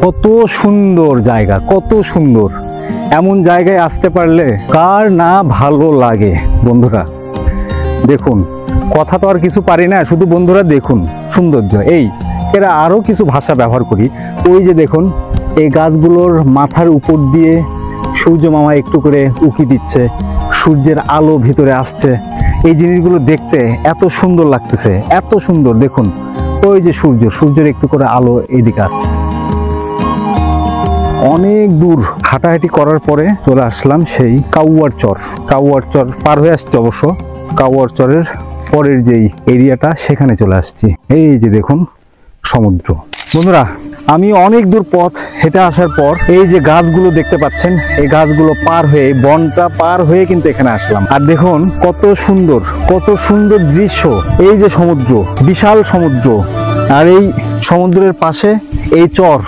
কত সুন্দর জায়গা, কত সুন্দর। এমন জায়গায় আসতে পারলে কার না ভালো লাগে বন্ধুরা। দেখুন, কথা তো আর কিছু পারি না, শুধু বন্ধুরা দেখুন সৌন্দর্য। এরা আরো কিছু ভাষা ব্যবহার করি। ওই যে দেখুন, এই গাছগুলোর মাথার উপর দিয়ে সূর্য মামা একটু করে উকি দিচ্ছে, সূর্যের আলো ভিতরে আসছে। এই জিনিসগুলো দেখতে এত সুন্দর লাগতেছে, এত সুন্দর। দেখুন, ওই যে সূর্যের একটু করে আলো এইদিকে আসছে। অনেক দূর হাঁটাহাঁটি করার পরে চলে আসলাম সেই কাউয়ার চর পার হয়ে আসছে অবশ্য। কাউয়ার চরের পরের যেই এরিয়াটা, সেখানে চলে আসছি। এই যে দেখুন সমুদ্র। বন্ধুরা, আমি অনেক দূর পথ হেঁটে আসার পর এই যে গাছগুলো দেখতে পাচ্ছেন, এই গাছগুলো পার হয়ে, বনটা পার হয়ে কিন্তু এখানে আসলাম। আর দেখুন কত সুন্দর দৃশ্য। এই যে সমুদ্র, বিশাল সমুদ্র, আর এই সমুদ্রের পাশে এই চর।